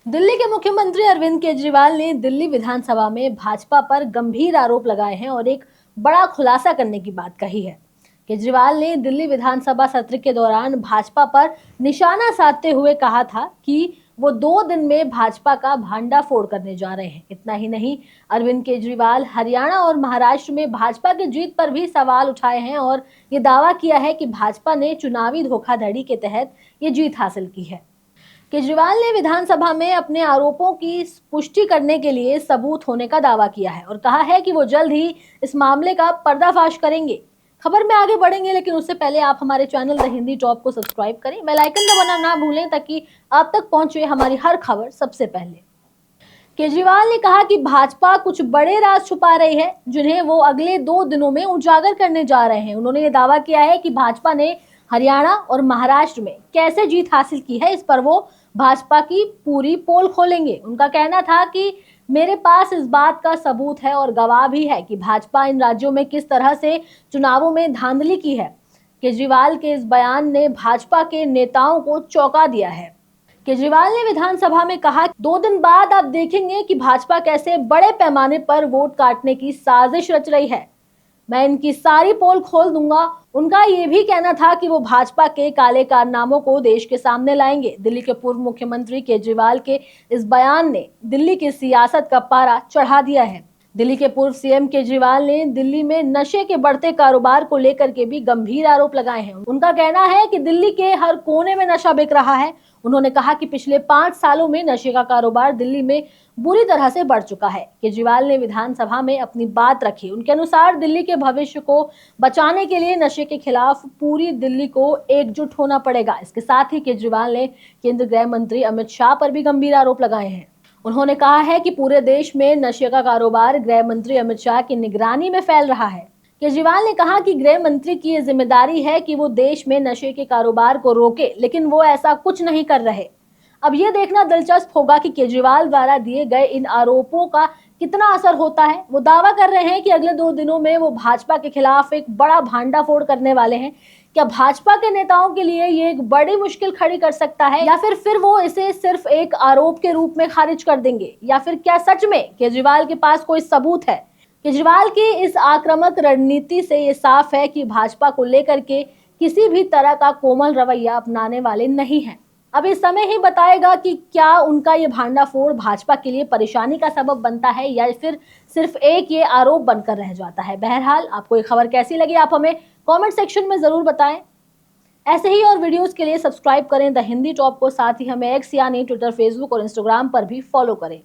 दिल्ली के मुख्यमंत्री अरविंद केजरीवाल ने दिल्ली विधानसभा में भाजपा पर गंभीर आरोप लगाए हैं और एक बड़ा खुलासा करने की बात कही है। केजरीवाल ने दिल्ली विधानसभा सत्र के दौरान भाजपा पर निशाना साधते हुए कहा था कि वो 2 दिन में भाजपा का भांडाफोड़ करने जा रहे हैं। इतना ही नहीं, अरविंद केजरीवाल हरियाणा और महाराष्ट्र में भाजपा की जीत पर भी सवाल उठाए हैं और ये दावा किया है कि भाजपा ने चुनावी धोखाधड़ी के तहत ये जीत हासिल की है। केजरीवाल ने विधानसभा में अपने आरोपों की पुष्टि करने के लिए सबूत होने का दावा किया है और कहा है कि वो जल्द ही इस मामले का पर्दाफाश करेंगे। खबर में आगे बढ़ेंगे, लेकिन उससे पहले आप हमारे चैनल द हिंदी टॉप को सब्सक्राइब करें, बेल आइकन दबाना ना भूलें ताकि आप तक पहुंचे हमारी हर खबर सबसे पहले। केजरीवाल ने कहा कि भाजपा कुछ बड़े राज छुपा रही है जिन्हें वो अगले 2 दिनों में उजागर करने जा रहे हैं। उन्होंने ये दावा किया है कि भाजपा ने हरियाणा और महाराष्ट्र में कैसे जीत हासिल की है, इस पर वो भाजपा की पूरी पोल खोलेंगे। उनका कहना था कि मेरे पास इस बात का सबूत है और गवाह भी है कि भाजपा इन राज्यों में किस तरह से चुनावों में धांधली की है। केजरीवाल के इस बयान ने भाजपा के नेताओं को चौंका दिया है। केजरीवाल ने विधानसभा में कहा, 2 दिन बाद आप देखेंगे कि भाजपा कैसे बड़े पैमाने पर वोट काटने की साजिश रच रही है। मैं इनकी सारी पोल खोल दूंगा। उनका ये भी कहना था कि वो भाजपा के काले कारनामों को देश के सामने लाएंगे। दिल्ली के पूर्व मुख्यमंत्री केजरीवाल के इस बयान ने दिल्ली की सियासत का पारा चढ़ा दिया है। दिल्ली के पूर्व सीएम केजरीवाल ने दिल्ली में नशे के बढ़ते कारोबार को लेकर के भी गंभीर आरोप लगाए हैं। उनका कहना है कि दिल्ली के हर कोने में नशा बिक रहा है। उन्होंने कहा कि पिछले 5 सालों में नशे का कारोबार दिल्ली में बुरी तरह से बढ़ चुका है। केजरीवाल ने विधानसभा में अपनी बात रखी। उनके अनुसार दिल्ली के भविष्य को बचाने के लिए नशे के खिलाफ पूरी दिल्ली को एकजुट होना पड़ेगा। इसके साथ ही केजरीवाल ने केंद्रीय गृह मंत्री अमित शाह पर भी गंभीर आरोप लगाए हैं। उन्होंने कहा है कि पूरे देश में नशे का कारोबार गृह मंत्री अमित शाह की निगरानी में फैल रहा है। केजरीवाल ने कहा कि गृह मंत्री की ये जिम्मेदारी है कि वो देश में नशे के कारोबार को रोके, लेकिन वो ऐसा कुछ नहीं कर रहे। अब ये देखना दिलचस्प होगा कि केजरीवाल द्वारा दिए गए इन आरोपों का कितना असर होता है। वो दावा कर रहे हैं कि अगले 2 दिनों में वो भाजपा के खिलाफ एक बड़ा भांडाफोड़ करने वाले हैं। क्या भाजपा के नेताओं के लिए ये एक बड़ी मुश्किल खड़ी कर सकता है, या फिर वो इसे सिर्फ एक आरोप के रूप में खारिज कर देंगे, या फिर क्या सच में केजरीवाल के पास कोई सबूत है? केजरीवाल की इस आक्रामक रणनीति से ये साफ है कि भाजपा को लेकर के किसी भी तरह का कोमल रवैया अपनाने वाले नहीं हैं। अब इस समय ही बताएगा कि क्या उनका ये भांडाफोड़ भाजपा के लिए परेशानी का सबब बनता है या फिर सिर्फ एक ये आरोप बनकर रह जाता है। बहरहाल, आपको ये खबर कैसी लगी आप हमें कमेंट सेक्शन में जरूर बताएं। ऐसे ही और वीडियोस के लिए सब्सक्राइब करें द हिंदी टॉप को, साथ ही हमें एक्स यानी ट्विटर, फेसबुक और इंस्टाग्राम पर भी फॉलो करें।